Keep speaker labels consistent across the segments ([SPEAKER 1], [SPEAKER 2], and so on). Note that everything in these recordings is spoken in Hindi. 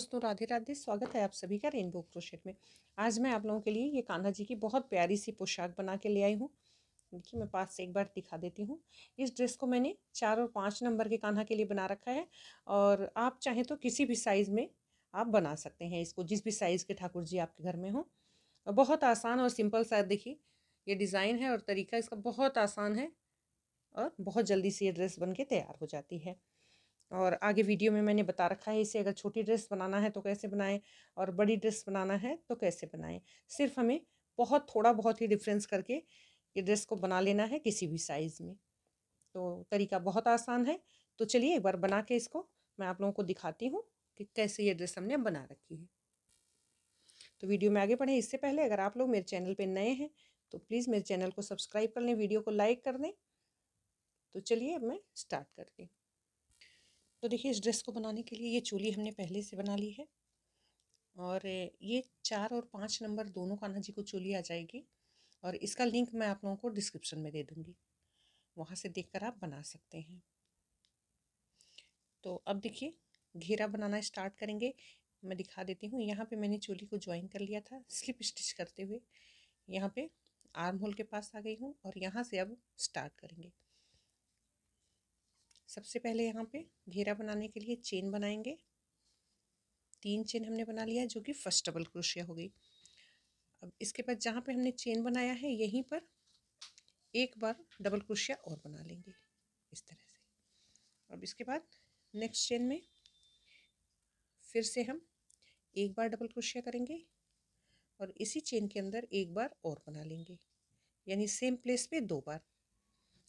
[SPEAKER 1] दोस्तों, राधे राधे। स्वागत है आप सभी का रेनबो क्रोशेट में। आज मैं आप लोगों के लिए ये कान्हा जी की बहुत प्यारी सी पोशाक बना के ले आई हूँ। देखिए, मैं पास से एक बार दिखा देती हूँ। इस ड्रेस को मैंने 4 और 5 नंबर के कान्हा के लिए बना रखा है और आप चाहें तो किसी भी साइज़ में आप बना सकते हैं इसको, जिस भी साइज़ के ठाकुर जी आपके घर में हों। और बहुत आसान और सिंपल सा देखिए ये डिज़ाइन है और तरीका इसका बहुत आसान है और बहुत जल्दी से ये ड्रेस बन के तैयार हो जाती है। और आगे वीडियो में मैंने बता रखा है इसे अगर छोटी ड्रेस बनाना है तो कैसे बनाएं और बड़ी ड्रेस बनाना है तो कैसे बनाएं। सिर्फ हमें बहुत ही डिफरेंस करके ये ड्रेस को बना लेना है किसी भी साइज़ में। तो तरीका बहुत आसान है। तो चलिए एक बार बना के इसको मैं आप लोगों को दिखाती हूँ कि कैसे ये ड्रेस हमने बना रखी है। तो वीडियो में आगे बढ़े इससे पहले अगर आप लोग मेरे चैनल पर नए हैं तो प्लीज़ मेरे चैनल को सब्सक्राइब कर लें, वीडियो को लाइक कर दें। तो चलिए अब मैं स्टार्ट करती हूँ। तो देखिए, इस ड्रेस को बनाने के लिए ये चोली हमने पहले से बना ली है और ये 4 और 5 नंबर दोनों कान्हा जी को चोली आ जाएगी और इसका लिंक मैं आप लोगों को डिस्क्रिप्शन में दे दूँगी, वहाँ से देखकर आप बना सकते हैं। तो अब देखिए, घेरा बनाना स्टार्ट करेंगे। मैं दिखा देती हूँ। यहाँ पे मैंने चोली को ज्वाइन कर लिया था स्लिप स्टिच करते हुए। यहाँ पे आर्म होल के पास आ गई हूँ और यहाँ से अब स्टार्ट करेंगे। सबसे पहले यहाँ पे घेरा बनाने के लिए चेन बनाएंगे। 3 चेन हमने बना लिया जो कि फर्स्ट डबल क्रोशिया हो गई। अब इसके बाद जहाँ पे हमने चेन बनाया है यहीं पर एक बार डबल क्रोशिया और बना लेंगे इस तरह से। अब इसके बाद नेक्स्ट चेन में फिर से हम एक बार डबल क्रोशिया करेंगे और इसी चेन के अंदर एक बार और बना लेंगे, यानी सेम प्लेस पे 2 बार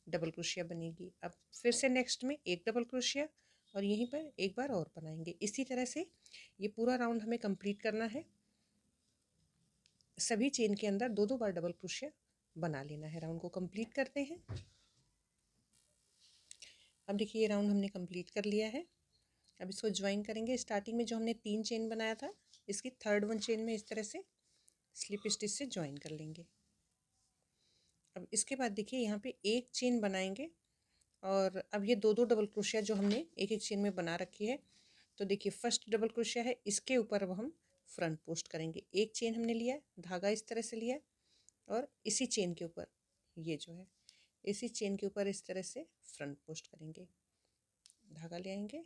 [SPEAKER 1] डबल क्रोशिया बनेगी। अब फिर से नेक्स्ट में एक डबल क्रोशिया और यहीं पर एक बार और बनाएंगे। इसी तरह से ये पूरा राउंड हमें कंप्लीट करना है। सभी चेन के अंदर 2-2 बार डबल क्रोशिया बना लेना है। राउंड को कंप्लीट करते हैं। अब देखिए, ये राउंड हमने कंप्लीट कर लिया है। अब इसको ज्वाइन करेंगे। स्टार्टिंग में जो हमने 3 चेन बनाया था इसकी थर्ड वन चेन में इस तरह से स्लिप स्टिच से ज्वाइन कर लेंगे। अब इसके बाद देखिए, यहाँ पे एक चेन बनाएंगे और अब ये 2-2 डबल क्रोशिया जो हमने एक एक चेन में बना रखी है, तो देखिए फर्स्ट डबल क्रोशिया है, इसके ऊपर अब हम फ्रंट पोस्ट करेंगे। एक चेन हमने लिया, धागा इस तरह से लिया और इसी चेन के ऊपर ये जो है इसी चेन के ऊपर इस तरह से फ्रंट पोस्ट करेंगे। धागा ले आएंगे,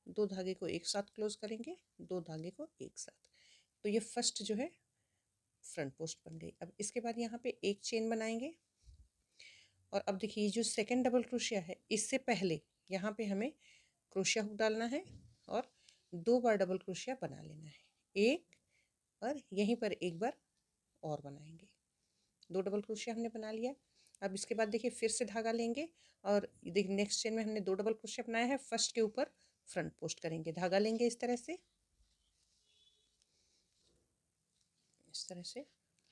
[SPEAKER 1] 2 धागे को एक साथ क्लोज करेंगे, 2 धागे को एक साथ। तो ये फर्स्ट जो है फ्रंट पोस्ट बन गई। अब इसके बाद यहाँ पे एक चेन बनाएंगे और अब देखिए, ये जो सेकंड डबल क्रोशिया है इससे पहले यहाँ पे हमें क्रोशिया हुक डालना है और 2 बार डबल क्रोशिया बना लेना है। एक और यहीं पर एक बार और बनाएंगे। 2 डबल क्रोशिया हमने बना लिया। अब इसके बाद देखिए, फिर से धागा लेंगे और देखिए नेक्स्ट चेन में हमने 2 डबल क्रोशिया बनाया है, फर्स्ट के ऊपर फ्रंट पोस्ट करेंगे। धागा लेंगे इस तरह से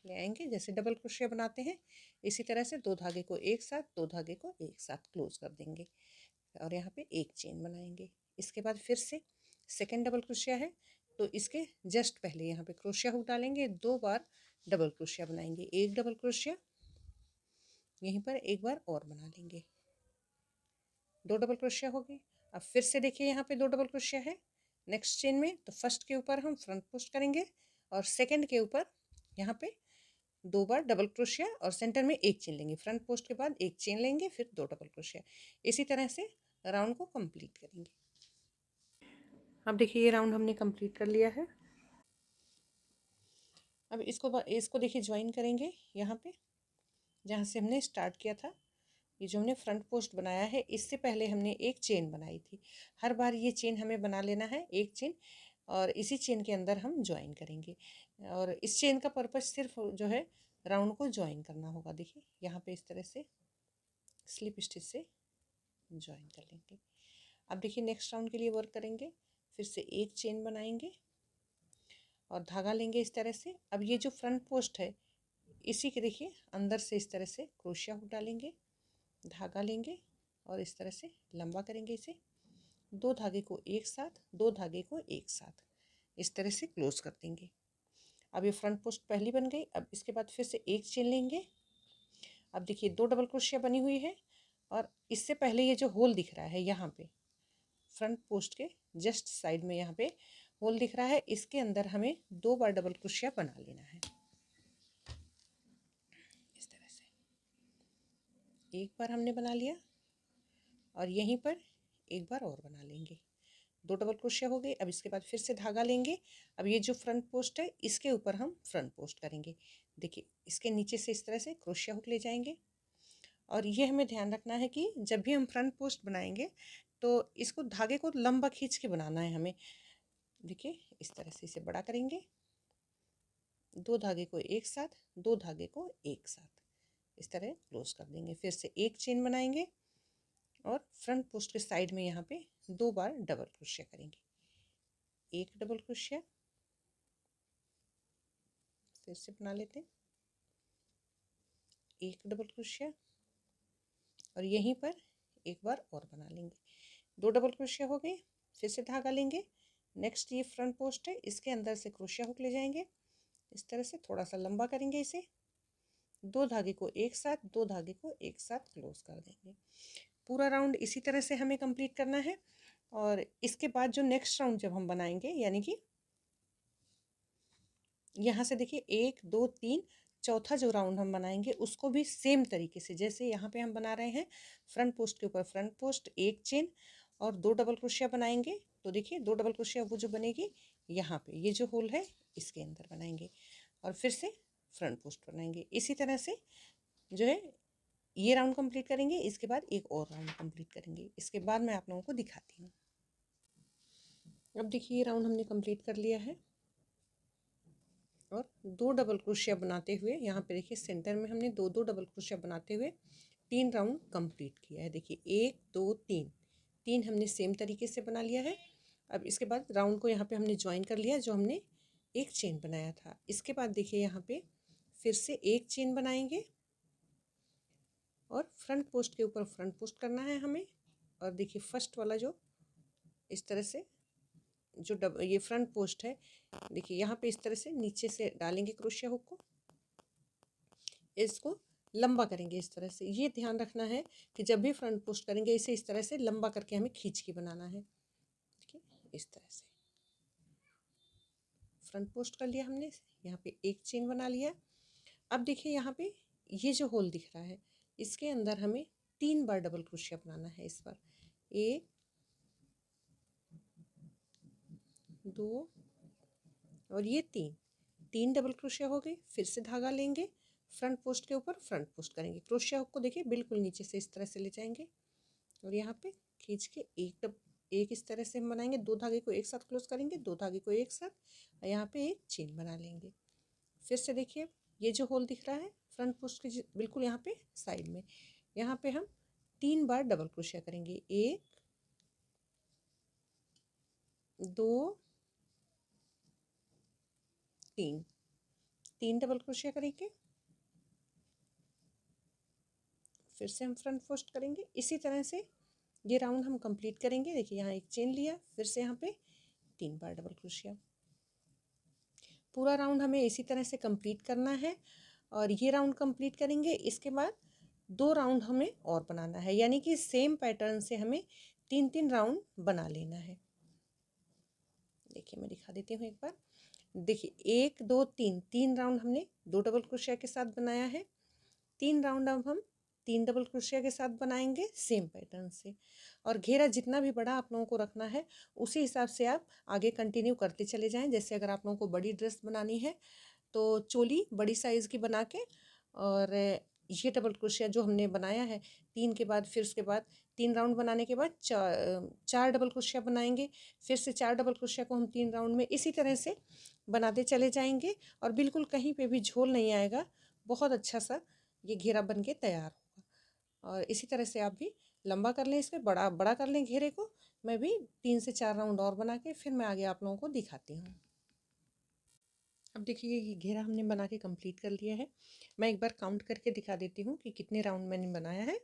[SPEAKER 1] ले आएंगे, जैसे डबल क्रोशिया बनाते हैं इसी तरह से 2 धागे को एक साथ, 2 धागे को एक साथ क्लोज कर देंगे और यहाँ पे एक चेन बनाएंगे। इसके बाद फिर से सेकेंड डबल क्रोशिया है तो इसके जस्ट पहले यहाँ पे क्रोशिया हुक डालेंगे, 2 बार डबल क्रोशिया बनाएंगे। एक डबल क्रोशिया यहीं पर एक बार और बना लेंगे, 2 डबल क्रोशिया हो गए। अब फिर से देखिए, यहाँ पे 2 डबल क्रोशिया है नेक्स्ट चेन में, तो फर्स्ट के ऊपर हम फ्रंट पोस्ट करेंगे और सेकंड के ऊपर यहाँ पे 2 बार डबल क्रोशिया और सेंटर में एक चेन लेंगे। फ्रंट पोस्ट के बाद एक चेन लेंगे, फिर 2 डबल क्रोशिया। इसी तरह से राउंड को कंप्लीट करेंगे। अब देखिए, ये राउंड हमने कंप्लीट कर लिया है। अब इसको देखिए ज्वाइन करेंगे यहाँ पे जहाँ से हमने स्टार्ट किया था। ये जो हमने फ्रंट पोस्ट बनाया है इससे पहले हमने एक चेन बनाई थी। हर बार ये चेन हमें बना लेना है, एक चेन, और इसी चेन के अंदर हम ज्वाइन करेंगे। और इस चेन का पर्पज सिर्फ जो है राउंड को ज्वाइन करना होगा। देखिए यहाँ पे इस तरह से स्लिप स्टिच से ज्वाइन कर लेंगे। अब देखिए, नेक्स्ट राउंड के लिए वर्क करेंगे। फिर से एक चेन बनाएंगे और धागा लेंगे इस तरह से। अब ये जो फ्रंट पोस्ट है इसी के देखिए अंदर से इस तरह से क्रोशिया हुक डालेंगे, धागा लेंगे और इस तरह से लंबा करेंगे इसे। 2 धागे को एक साथ, 2 धागे को एक साथ इस तरह से क्लोज कर देंगे। अब ये फ्रंट पोस्ट पहली बन गई। अब इसके बाद फिर से एक चेन लेंगे। अब देखिए, 2 डबल क्रोशिया बनी हुई है और इससे पहले ये जो होल दिख रहा है यहाँ पे फ्रंट पोस्ट के जस्ट साइड में यहाँ पे होल दिख रहा है, इसके अंदर हमें 2 बार डबल क्रोशिया बना लेना है। इस तरह से एक बार हमने बना लिया और यहीं पर एक बार और बना लेंगे। 2 डबल क्रोशिया हो गए। अब इसके बाद फिर से धागा लेंगे। अब ये जो फ्रंट पोस्ट है इसके ऊपर हम फ्रंट पोस्ट करेंगे। देखिए इसके नीचे से इस तरह से क्रोशिया हुक ले जाएंगे और ये हमें ध्यान रखना है कि जब भी हम फ्रंट पोस्ट बनाएंगे तो इसको धागे को लंबा खींच के बनाना है हमें। देखिए इस तरह से इसे बड़ा करेंगे, 2 धागे को एक साथ, 2 धागे को एक साथ इस तरह क्लोज कर देंगे। फिर से एक चेन बनाएंगे और फ्रंट पोस्ट के साइड में यहाँ पे 2 बार डबल क्रोशिया करेंगे। एक डबल क्रोशिया, फिर से बना लेते हैं, एक डबल क्रोशिया और यहीं पर एक बार और बना लेंगे। 2 डबल क्रोशिया हो गए। फिर से धागा लेंगे। नेक्स्ट ये फ्रंट पोस्ट है, इसके अंदर से क्रोशिया हुक ले जाएंगे, इस तरह से थोड़ा सा लंबा करेंगे इसे, 2 धागे को एक साथ, 2 धागे को एक साथ क्लोज कर देंगे। पूरा राउंड इसी तरह से हमें कंप्लीट करना है। और इसके बाद जो नेक्स्ट राउंड जब हम बनाएंगे, यानी कि यहाँ से देखिए 1 2 3, चौथा जो राउंड हम बनाएंगे उसको भी सेम तरीके से जैसे यहाँ पे हम बना रहे हैं, फ्रंट पोस्ट के ऊपर फ्रंट पोस्ट, एक चेन और 2 डबल क्रोशिया बनाएंगे। तो देखिए 2 डबल क्रोशिया वो जो बनेगी यहाँ पे, ये जो होल है इसके अंदर बनाएंगे और फिर से फ्रंट पोस्ट बनाएंगे। इसी तरह से जो है ये राउंड कंप्लीट करेंगे। इसके बाद एक और राउंड कंप्लीट करेंगे। इसके बाद मैं आप लोगों को दिखाती हूँ। अब देखिए ये राउंड हमने कंप्लीट कर लिया है और 2 डबल क्रोशिया बनाते हुए यहाँ पे देखिए सेंटर में हमने 2 2 डबल क्रोशिया बनाते हुए 3 राउंड कंप्लीट किया है। देखिए 1 2 3, 3 हमने सेम तरीके से बना लिया है। अब इसके बाद राउंड को यहाँ पे हमने ज्वाइन कर लिया, जो हमने एक चेन बनाया था। इसके बाद देखिए यहाँ पे फिर से एक चेन बनाएंगे और फ्रंट पोस्ट के ऊपर फ्रंट पोस्ट करना है हमें। और देखिए फर्स्ट वाला जो इस तरह से जो ये फ्रंट पोस्ट है, देखिए यहाँ पे इस तरह से नीचे से डालेंगे क्रोशिया हुक को, इसको लंबा करेंगे इस तरह से। ये ध्यान रखना है कि जब भी फ्रंट पोस्ट करेंगे इसे इस तरह से लंबा करके हमें खींच के बनाना है। ठीक है, इस तरह से फ्रंट पोस्ट कर लिया हमने, यहाँ पे एक चेन बना लिया। अब देखिए यहाँ पे ये जो होल दिख रहा है इसके अंदर हमें 3 बार डबल क्रोशिया बनाना है। इस बार 1 2 और ये 3 डबल क्रोशिया हो गए। फिर से धागा लेंगे, फ्रंट पोस्ट के ऊपर फ्रंट पोस्ट करेंगे, क्रोशिया हुक को देखिए बिल्कुल नीचे से इस तरह से ले जाएंगे और यहाँ पे खींच के एक इस तरह से हम बनाएंगे। 2 धागे को एक साथ क्लोज करेंगे, 2 धागे को एक साथ और यहाँ पे एक चेन बना लेंगे। फिर से देखिए ये जो होल दिख रहा है फ्रंट पोस्ट के बिल्कुल यहाँ पे साइड में, यहाँ पे हम 3 बार डबल क्रोशिया करेंगे। 1 2 3, 3 डबल क्रोशिया करेंगे। फिर से हम फ्रंट पोस्ट करेंगे। इसी तरह से ये राउंड हम कंप्लीट करेंगे। देखिए यहाँ एक चेन लिया, फिर से यहाँ पे 3 बार डबल क्रोशिया। पूरा राउंड हमें इसी तरह से कंप्लीट करना है और ये राउंड कंप्लीट करेंगे। इसके बाद 2 राउंड हमें और बनाना है, यानी कि सेम पैटर्न से हमें 3 3 राउंड बना लेना है। देखिए मैं दिखा देती हूँ एक बार। देखिए 1 2 3, 3 राउंड हमने 2 डबल क्रोशिया के साथ बनाया है। 3 राउंड अब हम 3 डबल क्रोशिया के साथ बनाएंगे सेम पैटर्न से। और घेरा जितना भी बड़ा आप लोगों को रखना है उसी हिसाब से आप आगे कंटिन्यू करते चले जाएं। जैसे अगर आप लोगों को बड़ी ड्रेस बनानी है तो चोली बड़ी साइज़ की बना के, और ये डबल क्रोशिया जो हमने बनाया है 3 के बाद, फिर उसके बाद 3 राउंड बनाने के बाद 4 डबल क्रोशिया बनाएंगे। फिर से 4 डबल क्रोशिया को हम 3 राउंड में इसी तरह से बनाते चले जाएंगे और बिल्कुल कहीं पे भी झोल नहीं आएगा। बहुत अच्छा सा ये घेरा बन के तैयार होगा। और इसी तरह से आप भी लंबा कर लें, इसके बड़ा बड़ा कर लें घेरे को। मैं भी 3 से 4 राउंड और बना के फिर मैं आगे आप लोगों को दिखाती हूँ। अब देखिए ये घेरा हमने बना के कंप्लीट कर लिया है। मैं एक बार काउंट करके दिखा देती हूँ कि कितने राउंड मैंने बनाया है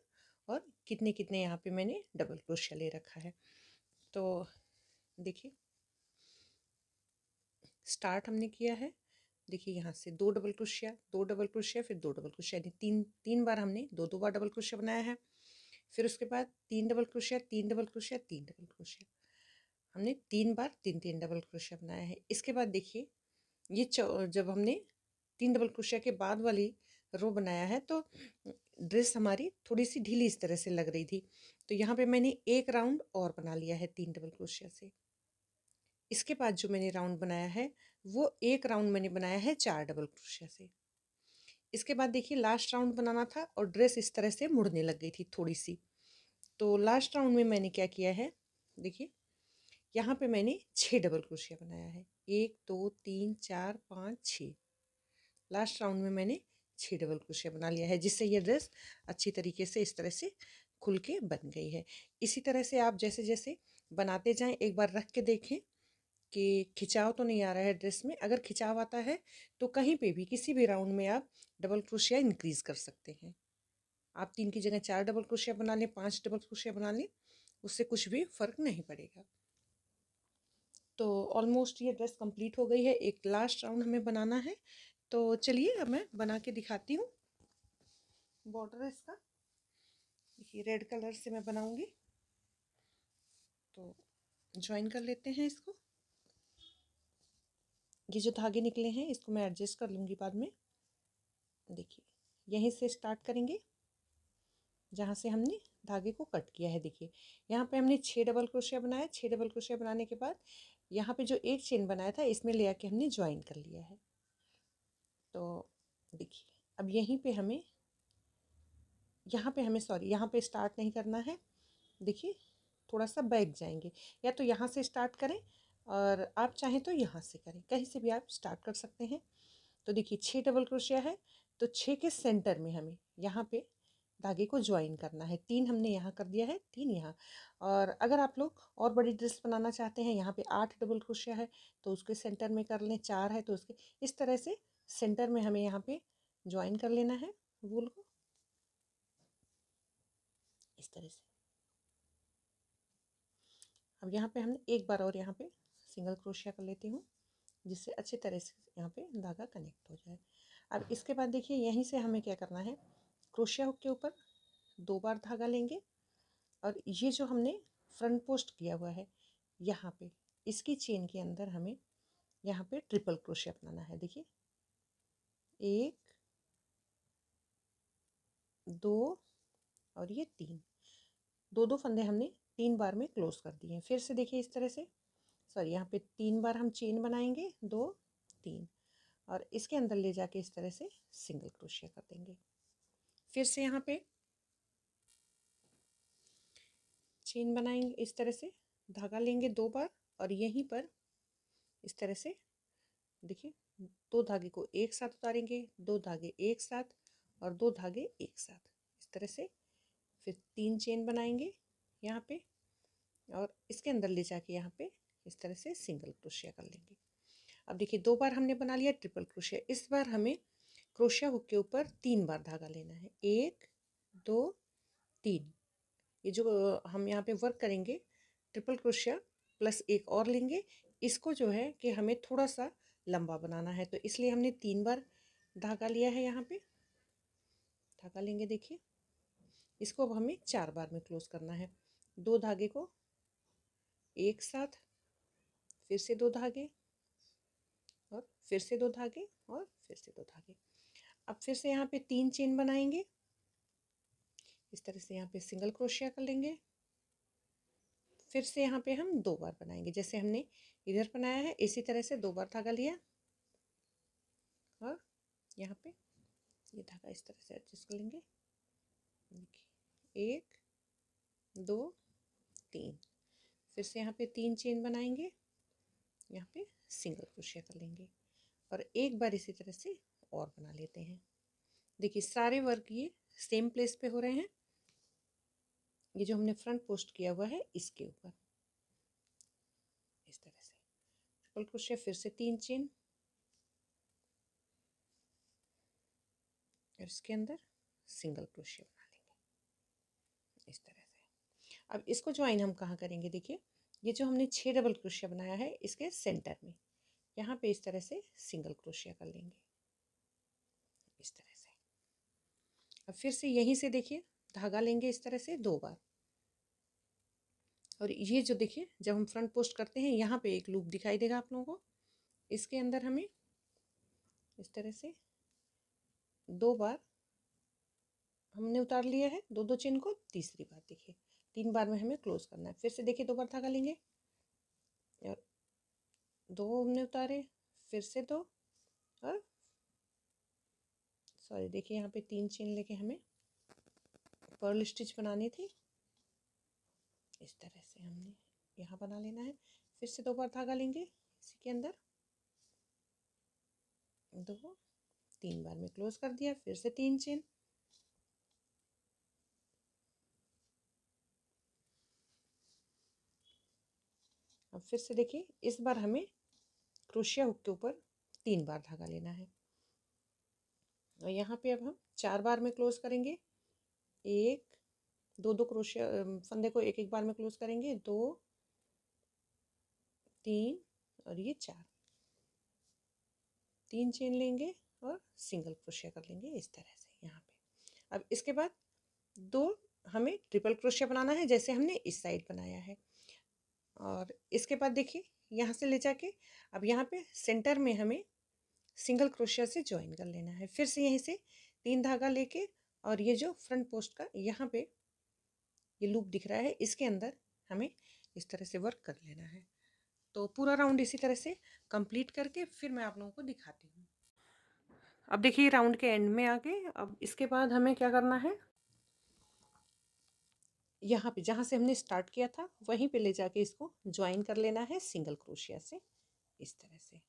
[SPEAKER 1] और कितने कितने यहाँ पे मैंने डबल क्रोशिया ले रखा है। तो देखिए स्टार्ट हमने किया है, देखिए यहाँ से 2 डबल क्रोशिया, 2 डबल क्रोशिया, फिर 2 डबल क्रोशिया, यानी 3 बार हमने 2 बार डबल क्रोशिया बनाया है। फिर उसके बाद 3 double crochet, 3 double crochet, 3 double crochet, हमने 3 बार 3-3 डबल क्रोशिया बनाया है। इसके बाद देखिए ये जब हमने 3 डबल क्रोशिया के बाद वाली रो बनाया है तो ड्रेस हमारी थोड़ी सी ढीली इस तरह से लग रही थी, तो यहाँ पे मैंने एक राउंड और बना लिया है 3 डबल क्रोशिया से। इसके बाद जो मैंने राउंड बनाया है वो एक राउंड मैंने बनाया है 4 डबल क्रोशिया से। इसके बाद देखिए लास्ट राउंड बनाना था और ड्रेस इस तरह से मुड़ने लग गई थी थोड़ी सी, तो लास्ट राउंड में मैंने क्या किया है, देखिए यहाँ पे मैंने 6 डबल क्रोशिया बनाया है। 1 2 3 4 5 6। लास्ट राउंड में मैंने 6 डबल क्रोशिया बना लिया है, जिससे ये ड्रेस अच्छी तरीके से इस तरह से खुल के बन गई है। इसी तरह से आप जैसे जैसे बनाते जाएं, एक बार रख के देखें कि खिंचाव तो नहीं आ रहा है ड्रेस में। अगर खिंचाव आता है तो कहीं पे भी किसी भी राउंड में आप डबल क्रोशिया इंक्रीज कर सकते हैं। आप 3 की जगह 4 डबल क्रोशिया बना लें, 5 डबल क्रोशिया बना लें, उससे कुछ भी फर्क नहीं पड़ेगा। तो ऑलमोस्ट ये ड्रेस कंप्लीट हो गई है। एक लास्ट राउंड हमें बनाना है, तो चलिए अब मैं बना के दिखाती हूँ। बॉर्डर इसका देखिए रेड कलर से मैं बनाऊंगी, तो ज्वाइन कर लेते हैं इसको। ये जो धागे निकले हैं इसको मैं एडजस्ट कर लूँगी बाद में। देखिए यहीं से स्टार्ट करेंगे जहाँ से हमने धागे को कट किया है। देखिए यहाँ पे हमने 6 डबल क्रोशिया बनाया। 6 डबल क्रोशिया बनाने के बाद यहाँ पे जो एक चेन बनाया था इसमें ले आके हमने ज्वाइन कर लिया है। तो देखिए अब यहाँ पे हमें सॉरी यहाँ पे स्टार्ट नहीं करना है। देखिए थोड़ा सा बैक जाएंगे, या तो यहाँ से स्टार्ट करें और आप चाहें तो यहाँ से करें, कहीं से भी आप स्टार्ट कर सकते हैं। तो देखिए 6 डबल क्रोशिया है, तो 6 के सेंटर में हमें यहाँ पे धागे को ज्वाइन करना है। 3 हमने यहाँ कर दिया है, 3 यहाँ। और अगर आप लोग और बड़ी ड्रेस बनाना चाहते हैं, यहाँ पे 8 डबल क्रोशिया है तो उसके सेंटर में कर लें, 4 है तो उसके इस तरह से सेंटर में हमें यहाँ पे ज्वाइन कर लेना है वूल को इस तरह से। अब यहाँ पे हमने एक बार और यहाँ पे सिंगल क्रोशिया कर लेती हूँ, जिससे अच्छी तरह से यहाँ पे धागा कनेक्ट हो जाए। अब इसके बाद देखिए यहीं से हमें क्या करना है, क्रोशिया हुक के ऊपर 2 बार धागा लेंगे और ये जो हमने फ्रंट पोस्ट किया हुआ है यहाँ पे इसकी चेन के अंदर हमें यहाँ पे ट्रिपल क्रोशिया बनाना है। देखिए 1 2 और ये 3, दो दो फंदे हमने 3 बार में क्लोज कर दिए हैं। फिर से देखिए इस तरह से, सॉरी यहाँ पे 3 बार हम चेन बनाएंगे, 2 3, और इसके अंदर ले जाके इस तरह से सिंगल क्रोशिया कर देंगे। फिर से यहाँ पे चेन बनाएंगे, इस तरह से धागा लेंगे 2 बार और यहीं पर इस तरह से देखिए 2 धागे को एक साथ उतारेंगे, 2 धागे एक साथ और 2 धागे एक साथ इस तरह से। फिर 3 चेन बनाएंगे यहाँ पे और इसके अंदर ले जाके यहाँ पे इस तरह से सिंगल क्रोशिया कर लेंगे। अब देखिए 2 बार हमने बना लिया ट्रिपल क्रोशिया। इस बार हमें क्रोशिया हुक के ऊपर 3 बार धागा लेना है, 1 2 3। ये जो हम यहाँ पे वर्क करेंगे ट्रिपल क्रोशिया प्लस एक और लेंगे, इसको जो है कि हमें थोड़ा सा लंबा बनाना है, तो इसलिए हमने 3 बार धागा लिया है। यहाँ पे धागा लेंगे, देखिए इसको अब हमें 4 बार में क्लोज करना है। 2 धागे को एक साथ, फिर से 2 धागे और फिर से 2 धागे और फिर से 2 धागे। अब फिर से यहाँ पे 3 चेन बनाएंगे, इस तरह से यहाँ पे सिंगल क्रोशिया कर लेंगे। फिर से यहाँ पे हम 2 बार बनाएंगे, जैसे हमने इधर बनाया है इसी तरह से 2 बार धागा लिया और यहाँ पे ये धागा इस तरह से एडजस्ट कर लेंगे। देखिए 1 2 3, फिर से यहाँ पे 3 चेन बनाएंगे, यहाँ पे सिंगल क्रोशिया कर लेंगे और एक बार इसी तरह से और बना लेते हैं। देखिए सारे वर्क ये सेम प्लेस पे हो रहे हैं, ये जो हमने फ्रंट पोस्ट किया हुआ है इसके ऊपर इस तरह से ट्रिपल क्रोशिया, फिर से 3 चेन और इसके अंदर सिंगल क्रोशिया बना लेंगे इस तरह से। अब इसको ज्वाइन हम कहाँ करेंगे, देखिए ये जो हमने 6 डबल क्रोशिया बनाया है इसके सेंटर में यहाँ पे इस तरह से सिंगल क्रोशिया कर लेंगे इस तरह से। अब फिर से यहीं से देखिए धागा लेंगे इस तरह से 2 बार और ये जो देखिए जब हम फ्रंट पोस्ट करते हैं यहाँ पे एक लूप दिखाई देगा आप लोगों को। इसके अंदर हमें इस तरह से 2 बार हमने उतार लिया है, 2 चेन को। तीसरी बार देखिए 3 बार में हमें क्लोज करना है। फिर से देखिए 2 बार धागा लेंगे और 2 हमने उतारे, फिर से 2 और सॉरी देखिए यहाँ पे 3 चेन लेके हमें पर्ल स्टिच बनानी थी। इस तरह से हमने यहाँ बना लेना है। फिर से 2 बार धागा लेंगे इसी के अंदर, 2 3 बार में क्लोज कर दिया। फिर से 3 चेन, अब फिर से देखिए इस बार हमें क्रोशिया हुक के ऊपर 3 बार धागा लेना है और यहाँ पे अब हम 4 बार में क्लोज करेंगे। 1 2 क्रोशिया फंदे को एक बार में क्लोज करेंगे, 2 3 और ये 4, 3 चेन लेंगे और सिंगल क्रोशिया कर लेंगे इस तरह से यहाँ पे। अब इसके बाद 2 हमें ट्रिपल क्रोशिया बनाना है जैसे हमने इस साइड बनाया है। और इसके बाद देखिए यहाँ से ले जाके अब यहाँ पे सेंटर में हमें सिंगल क्रोशिया से ज्वाइन कर लेना है। फिर से यहीं से 3 धागा लेके और ये जो फ्रंट पोस्ट का यहाँ पे ये लूप दिख रहा है इसके अंदर हमें इस तरह से वर्क कर लेना है। तो पूरा राउंड इसी तरह से कंप्लीट करके फिर मैं आप लोगों को दिखाती हूँ। अब देखिए राउंड के एंड में आ गए। अब इसके बाद हमें क्या करना है, यहाँ पे जहाँ से हमने स्टार्ट किया था वहीं पे ले जाके इसको ज्वाइन कर लेना है सिंगल क्रोशिया से इस तरह से।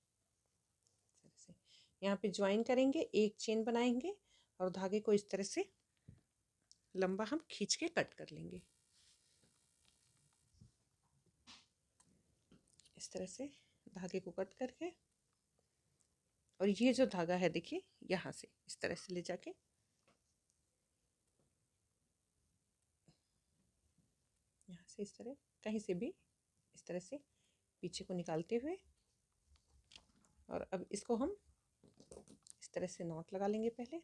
[SPEAKER 1] यहाँ पे ज्वाइन करेंगे, एक चेन बनाएंगे और धागे को इस तरह से लंबा हम खींच के कट कर लेंगे। इस तरह से धागे को कट करके और ये जो धागा है देखिए यहाँ से इस तरह से ले जाके यहाँ से इस तरह कहीं से भी इस तरह से पीछे को निकालते हुए और अब इसको हम इस तरह से नॉट लगा लेंगे। पहले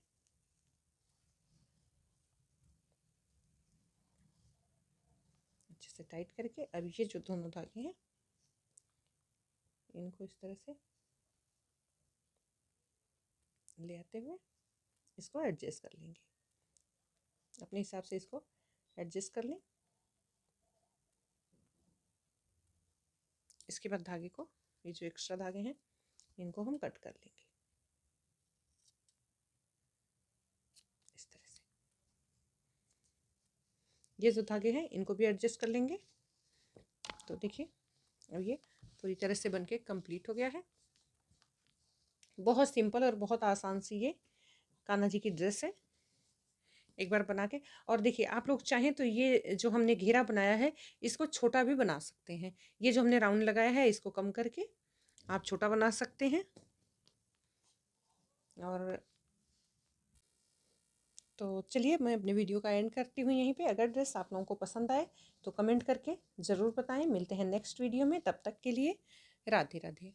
[SPEAKER 1] अच्छे से टाइट करके अब ये जो दोनों धागे हैं इनको इस तरह से ले आते हुए इसको एडजस्ट कर लेंगे। अपने हिसाब से इसको एडजस्ट कर लें। इसके बाद धागे को ये जो एक्स्ट्रा धागे हैं इनको हम कट कर लेंगे इस तरह से। ये जो धागे हैं इनको भी एडजस्ट कर लेंगे। तो देखिए अब ये पूरी तरह से बनके कंप्लीट हो गया है। बहुत सिंपल और बहुत आसान सी ये कान्हा जी की ड्रेस है। एक बार बना के और देखिए आप लोग चाहें तो ये जो हमने घेरा बनाया है इसको छोटा भी बना सकते हैं। ये जो हमने राउंड लगाया है इसको कम करके आप छोटा बना सकते हैं। और तो चलिए मैं अपने वीडियो का एंड करती हूँ यहीं पे। अगर ड्रेस आप लोगों को पसंद आए तो कमेंट करके ज़रूर बताएं। मिलते हैं नेक्स्ट वीडियो में, तब तक के लिए राधे राधे।